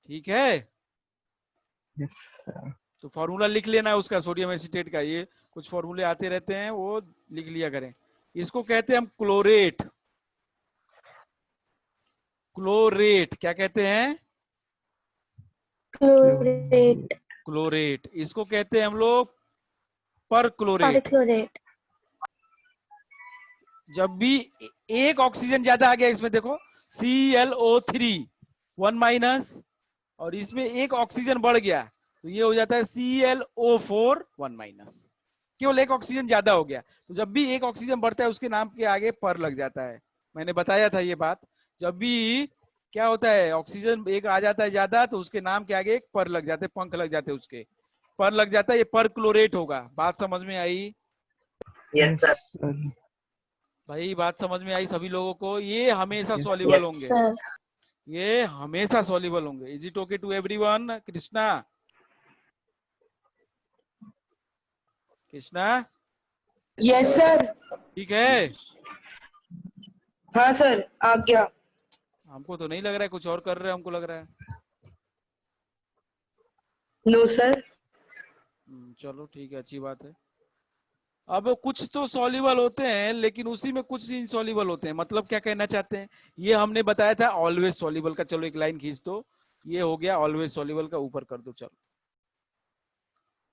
ठीक है, यस सर। तो फॉर्मूला लिख लेना उसका, सोडियम एसीटेट का। ये कुछ फॉर्मूले आते रहते हैं, वो लिख लिया करें। इसको कहते हैं हम क्लोरेट। क्लोरेट क्या कहते हैं? क्लोरेट। क्लोरेट, इसको कहते हैं हम लोग पर क्लोरेट। परक्लोरेट। जब भी एक ऑक्सीजन ज्यादा आ गया इसमें, देखो ClO3 1 माइनस, और इसमें एक ऑक्सीजन बढ़ गया तो ये हो जाता है ClO4 1 माइनस। केवल एक ऑक्सीजन ज्यादा हो गया, तो जब भी एक ऑक्सीजन बढ़ता है उसके नाम के आगे पर लग जाता है। मैंने बताया था ये बात। जब भी क्या होता है, ऑक्सीजन एक आ जाता है ज्यादा तो उसके नाम के आगे एक पर लग जाते, पंख लग जाते, उसके पर लग जाता है, ये पर क्लोरेट होगा। बात समझ में आई? Yes sir. भाई बात समझ में आई सभी लोगों को? ये हमेशा Yes, सॉल्युबल Yes, होंगे, सर। ये हमेशा सॉल्युबल होंगे। Is it okay to everyone? Krishna, Krishna yes sir. ठीक है? हाँ सर, आ गया। हमको तो नहीं लग रहा है कुछ और कर रहे हैं, हमको लग रहा है। No sir. चलो ठीक है, अच्छी बात है। अब कुछ तो सॉल्युबल होते हैं लेकिन उसी में कुछ इनसॉल्युबल होते हैं। मतलब क्या कहना चाहते हैं? ये हमने बताया था ऑलवेज सॉल्युबल का, चलो एक लाइन खींच दो, ये हो गया ऑलवेज सॉल्युबल का, ऊपर कर दो। चलो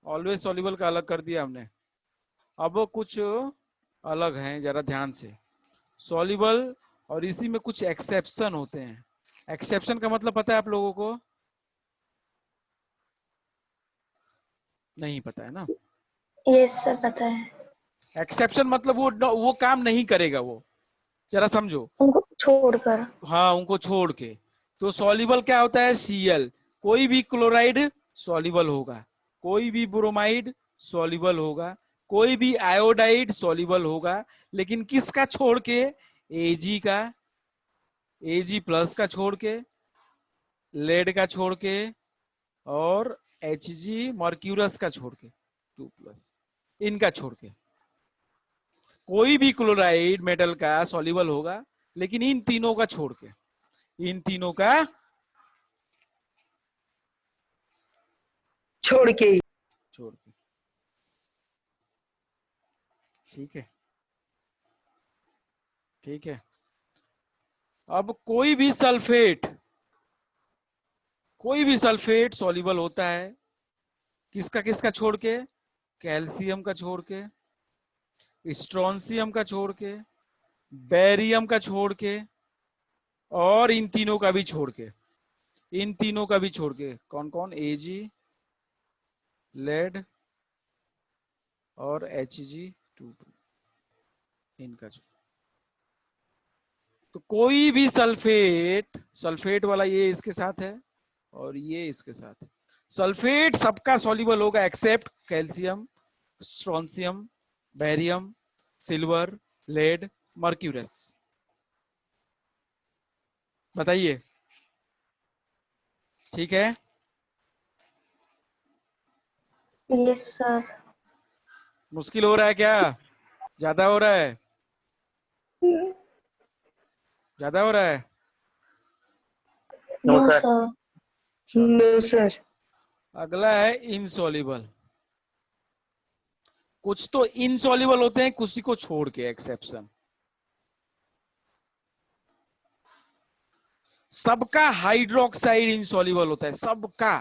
ऑलवेज सॉल्युबल का अलग कर दिया हमने। अब कुछ अलग हैं, जरा ध्यान से। सॉल्युबल और इसी में कुछ एक्सेप्शन होते हैं। एक्सेप्शन का मतलब पता है आप लोगों को? नहीं पता है ना? यस सर, पता है। एक्सेप्शन मतलब वो काम नहीं करेगा वो, जरा समझो। उनको छोड़कर। हाँ, उनको छोड़ के। तो सॉल्युबल क्या होता है? Cl, कोई भी क्लोराइड सॉल्युबल होगा, कोई भी ब्रोमाइड सॉल्युबल होगा, कोई भी आयोडाइड सॉल्युबल होगा, लेकिन किसका छोड़ के? Ag का, Ag प्लस का छोड़ के, लेड का छोड़ के, और Hg मर्क्यूरस का छोड़ के 2+, इनका छोड़ के कोई भी क्लोराइड मेटल का सॉल्युबल होगा, लेकिन इन तीनों का छोड़ के, इन तीनों का छोड़ के। छोड़ के। ठीक है, ठीक है। अब कोई भी सल्फेट, कोई भी सल्फेट सॉल्युबल होता है, किसका किसका छोड़ के? कैल्शियम का छोड़ के, स्ट्रोंशियम का छोड़ के, बेरियम का छोड़ के, और इन तीनों का भी छोड़ के, इन तीनों का भी छोड़ के। कौन कौन? Ag, लेड और Hg2, इनका छोड़। तो कोई भी सल्फेट, सल्फेट वाला ये इसके साथ है और ये इसके साथ है। सल्फेट सबका सॉल्युबल होगा except calcium, strontium, barium, silver, lead, mercurous. बताइए, ठीक है? Yes sir. मुश्किल हो रहा है क्या? ज्यादा हो रहा है? ज्यादा हो रहा है? No sir. No sir. अगला है इनसॉल्युबल। कुछ तो इनसॉल्युबल होते हैं, कुछ को छोड़ के, एक्सेप्शन। सबका हाइड्रोक्साइड इनसॉल्युबल होता है, सबका।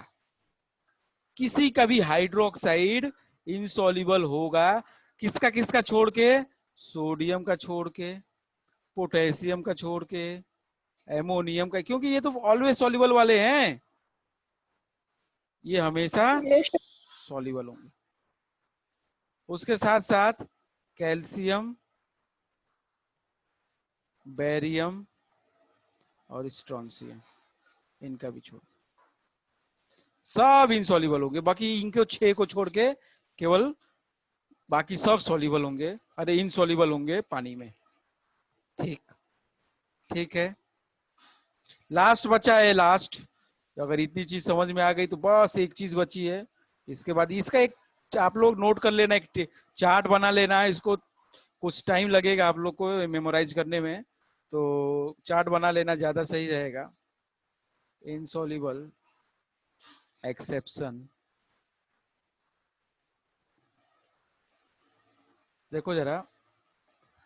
किसी का भी हाइड्रोक्साइड इनसॉल्युबल होगा, किसका किसका छोड़ के? सोडियम का छोड़ के, पोटेशियम का छोड़ के, एमोनियम का, क्योंकि ये तो ऑलवेज सॉल्युबल वाले हैं, ये हमेशा सॉल्युबल होंगे। उसके साथ साथ कैल्शियम, बेरियम और स्ट्रोंशियम, इनका भी छोड़, सब इनसॉल्युबल होंगे। बाकी इनको 6 को छोड़ के केवल बाकी सब सॉल्युबल होंगे, अरे इनसॉल्युबल होंगे पानी में। ठीक, ठीक है। लास्ट बचा है, लास्ट। अगर इतनी चीज समझ में आ गई तो बस एक चीज बची है। इसके बाद इसका एक आप लोग नोट कर लेना, एक चार्ट बना लेना। इसको कुछ टाइम लगेगा आप लोग को मेमोराइज करने में, तो चार्ट बना लेना ज्यादा सही रहेगा। इनसॉल्युबल, एक्सेप्शन, देखो जरा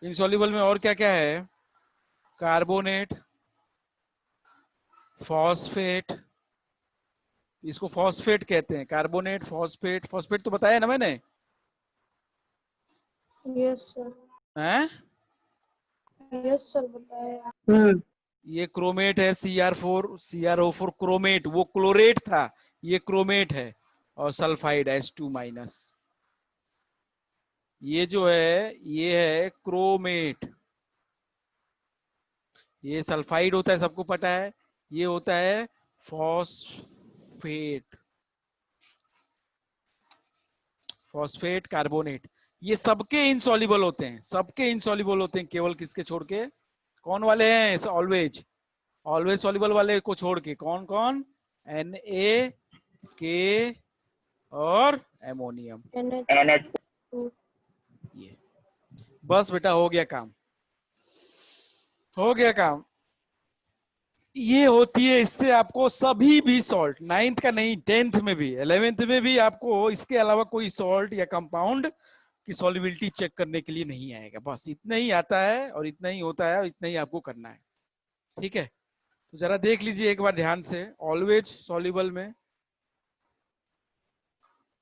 इनसॉल्युबल में और क्या क्या है? कार्बोनेट, फॉस्फेट, इसको फॉस्फेट कहते हैं, कार्बोनेट, फॉस्फेट। फॉस्फेट तो बताया ना मैंने, यस सर, हैं? यस सर बताया। ये क्रोमेट है, CrO4 क्रोमेट, वो क्लोरेट था, ये क्रोमेट है। और सल्फाइड H2 माइनस, ये जो है ये है क्रोमेट। ये सल्फाइड होता है, सबको पता है। ये होता है फॉस्फेट, फॉस्फेट कार्बोनेट। ये सबके इनसॉल्युबल होते हैं, सबके इनसॉल्युबल होते हैं, केवल किसके छोड़ के? कौन वाले हैं? ऑलवेज, ऑलवेज सॉल्युबल वाले को छोड़ के। कौन कौन? Na, K और एमोनियम। NH2। ये बस बेटा, हो गया काम, हो गया काम। ये होती है, इससे आपको सभी भी सॉल्ट, 9th का नहीं 10th में भी 11th में भी आपको इसके अलावा कोई सॉल्ट या कंपाउंड की सॉल्युबिलिटी चेक करने के लिए नहीं आएगा। बस इतना ही आता है और इतना ही होता है और इतना ही आपको करना है। ठीक है, तो जरा देख लीजिए एक बार ध्यान से। ऑलवेज सॉल्युबल में,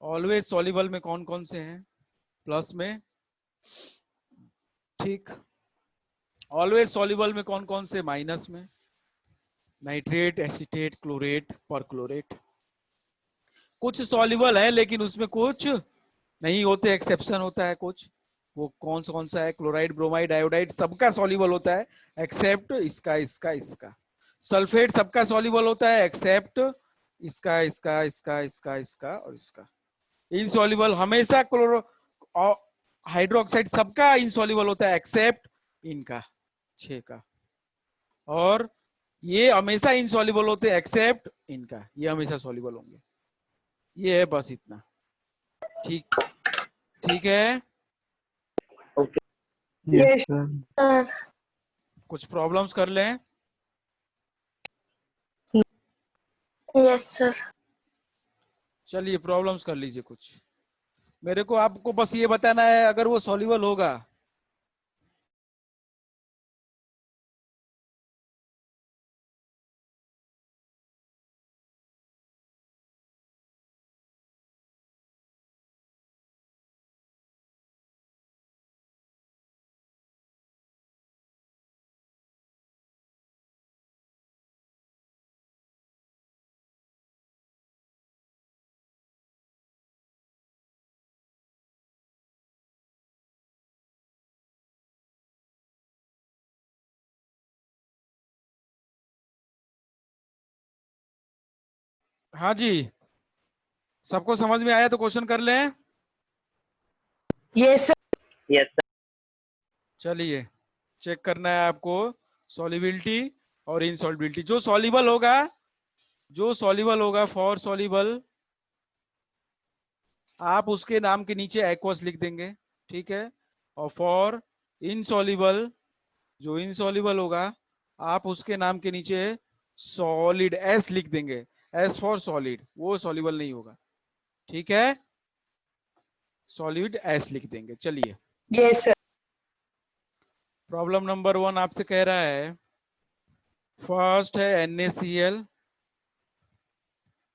ऑलवेज सॉल्युबल में कौन कौन से हैं? प्लस में, ठीक। ऑलवेज सॉल्युबल में कौन कौन से? माइनस में, नाइट्रेट, एसीटेट, क्लोरेट, परक्लोरेट। कुछ सॉल्युबल है लेकिन उसमें कुछ नहीं होते, एक्सेप्शन होता है कुछ। वो कौन सा है? क्लोराइड, ब्रोमाइड, आयोडाइड, सबका सॉल्युबल होता है एक्सेप्ट इसका, इसका, इसका। सल्फेट सबका सॉल्युबल होता है एक्सेप्ट इसका, इसका, इसका, इसका, इसका और इसका। इनसॉल्युबल हमेशा क्लोरो, हाइड्रोक्साइड सबका इनसॉल्युबल होता है एक्सेप्ट इनका, 6 का। और ये हमेशा इनसॉल्युबल होते हैं एक्सेप्ट इनका, ये हमेशा सॉल्युबल होंगे। ये है बस इतना। ठीक, ठीक है। Yes sir. सर कुछ प्रॉब्लम्स कर लें? Yes sir. चलिए प्रॉब्लम्स कर लीजिए कुछ। मेरे को आपको बस ये बताना है अगर वो सॉल्युबल होगा। हाँ जी, सबको समझ में आया तो क्वेश्चन कर लें। Yes sir. चलिए, चेक करना है आपको सॉल्युबिलिटी और इनसॉल्युबिलिटी। जो सॉल्युबल होगा, जो सॉल्युबल होगा, फॉर सॉल्युबल आप उसके नाम के नीचे एक्वस लिख देंगे, ठीक है। और फॉर इनसॉल्युबल, जो इनसॉल्युबल होगा आप उसके नाम के नीचे सॉलिड एस लिख देंगे, एस फॉर सॉलिड, वो सॉल्युबल नहीं होगा, ठीक है। सॉलिड एस लिख देंगे। चलिए, यस सर। प्रॉब्लम नंबर 1 आपसे कह रहा है, फर्स्ट है NaCl,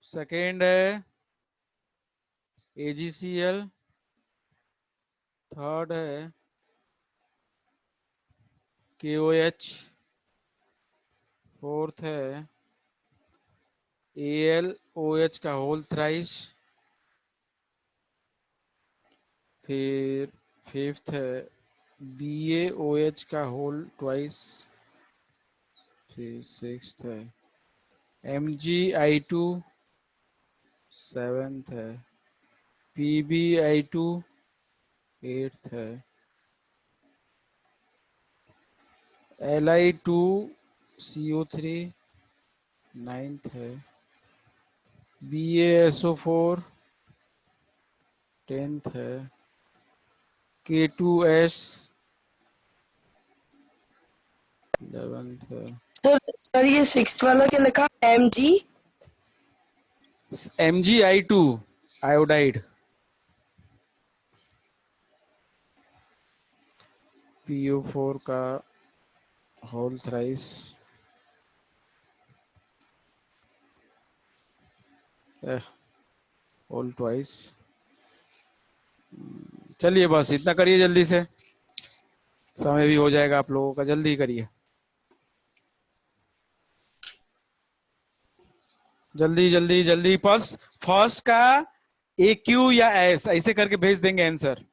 सेकेंड है AgCl, थर्ड है KOH, फोर्थ है AlOH का होल थ्राइस, फिर फिफ्थ है BaOH का होल ट्वाइस, फिर सिक्स्थ है MgI2, सेवेंथ है PbI2, एट्थ है Li2CO3, नाइन्थ है BaSO4, टेंथ है K2S, 11th है सर ये सिक्स्थ वाला क्या लिखा? MgI2 आयोडाइड, PO4 का होल थ्राइस, होल ट्वाइस। चलिए बस इतना करिए जल्दी से, समय भी हो जाएगा आप लोगों का, जल्दी करिए, जल्दी जल्दी जल्दी। फर्स्ट का ए क्यू या एस ऐसे करके भेज देंगे आंसर,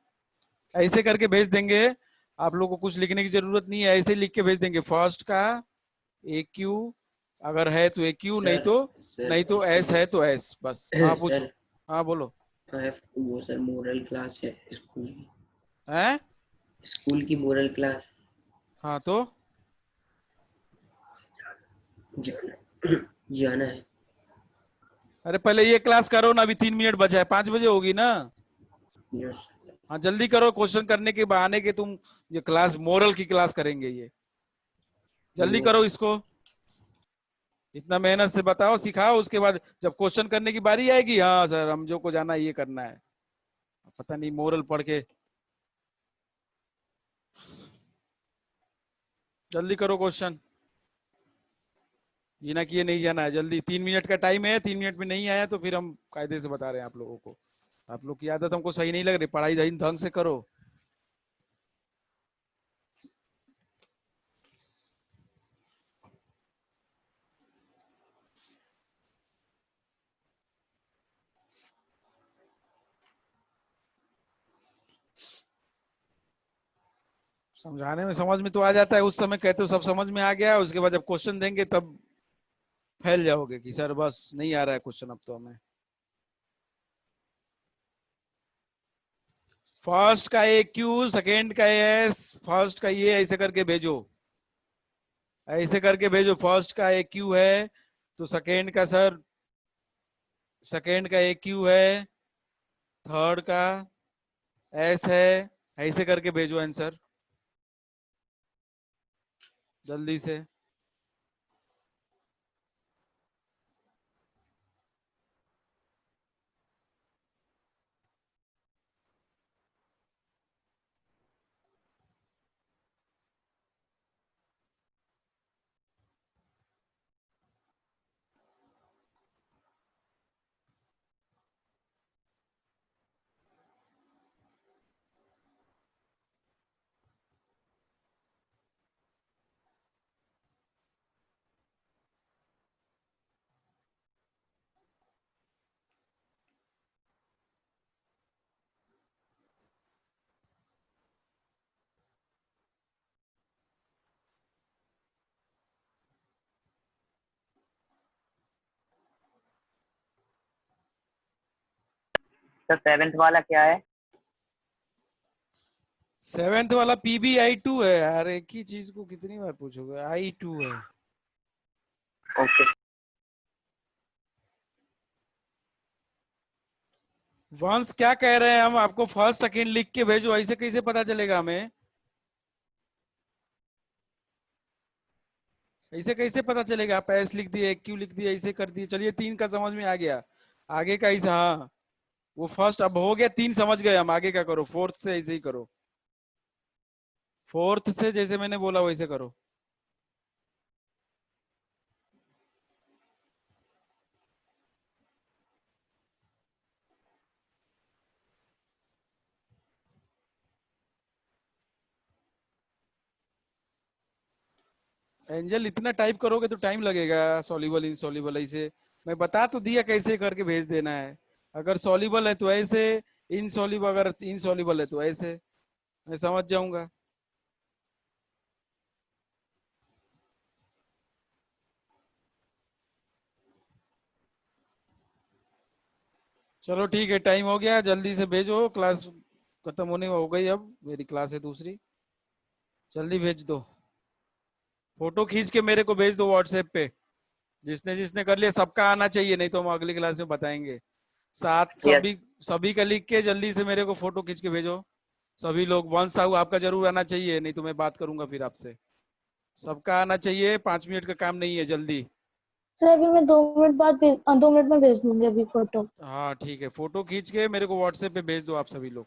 ऐसे करके भेज देंगे। आप लोगों को कुछ लिखने की जरूरत नहीं है, ऐसे लिख के भेज देंगे। फर्स्ट का ए क्यू अगर है तो ए क्यू, नहीं तो एस है तो एस, बस। हाँ पूछो। सर हाँ बोलो। वो सर मोरल क्लास है स्कूल की, हैं? स्कूल की मोरल क्लास हाँ तो जाना जाना है। अरे पहले ये क्लास करो ना, अभी 3 मिनट बचा है, 5 बजे होगी ना। यस हाँ जल्दी करो, क्वेश्चन करने के बहाने के तुम ये क्लास मोरल की क्लास करेंगे, ये जल्दी नो करो इसको, इतना मेहनत से बताओ सिखाओ, उसके बाद जब क्वेश्चन करने की बारी आएगी, हाँ सर हम जो को जाना है ये करना है, पता नहीं मोरल पढ़ के। जल्दी करो क्वेश्चन, बिना किए नहीं जाना है, जल्दी। 3 मिनट का टाइम है, 3 मिनट में नहीं आया तो फिर हम कायदे से बता रहे हैं आप लोगों को। आप लोग की आदत हमको सही नहीं लग रही, पढ़ाई ढंग से करो। समझाने में समझ में तो आ जाता है, उस समय कहते हो सब समझ में आ गया, उसके बाद जब क्वेश्चन देंगे तब फैल जाओगे कि सर बस नहीं आ रहा है क्वेश्चन अब तो हमें। फर्स्ट का ए क्यू, सेकेंड का एस, फर्स्ट का ये ऐसे करके भेजो, ऐसे करके भेजो। फर्स्ट का ए क्यू है तो सेकेंड का सर, सेकेंड का ए क्यू है, थर्ड का एस है, ऐसे करके भेजो आंसर जल्दी से। सर 7th वाला क्या है? 7th वाला PBI2 है यार, एक ही चीज को कितनी बार पूछोगे, I2 है। ओके वंश क्या कह रहे हैं हम, आपको फर्स्ट सेकंड लिख के भेजो, ऐसे कैसे पता चलेगा हमें, ऐसे कैसे पता चलेगा? आप एस लिख दिए, क्यू लिख दिए, ऐसे कर दिए। चलिए 3 का समझ में आ गया, आगे का ऐसा। हाँ वो फर्स्ट अब हो गया, 3 समझ गए हम, आगे का करो। फोर्थ से ऐसे ही करो, फोर्थ से जैसे मैंने बोला वैसे करो। एंजल इतना टाइप करोगे तो टाइम लगेगा, सॉल्युबल इनसॉल्युबल ऐसे मैं बता तो दिया कैसे करके भेज देना है। अगर सॉल्युबल है तो ऐसे, इनसॉल्युबल अगर इनसॉल्युबल है तो ऐसे, मैं समझ जाऊंगा। चलो ठीक है, टाइम हो गया, जल्दी से भेजो, क्लास खत्म होने हो गई, अब मेरी क्लास है दूसरी, जल्दी भेज दो। फोटो खींच के मेरे को भेज दो व्हाट्सएप पे, जिसने जिसने कर लिया सबका आना चाहिए, नहीं तो हम अगली क्लास में बताएंगे। साथ यस सभी का लिख के जल्दी से मेरे को फोटो खींच के भेजो सभी लोग। वंश साहू आपका जरूर आना चाहिए, नहीं तो मैं बात करूंगा फिर आपसे। सबका आना चाहिए, 5 मिनट का काम नहीं है, जल्दी। सर अभी मैं 2 मिनट बाद 2 मिनट में भेज दूंगी अभी फोटो। हाँ ठीक है, फोटो खींच के मेरे को व्हाट्सएप पे भेज दो आप सभी लोग।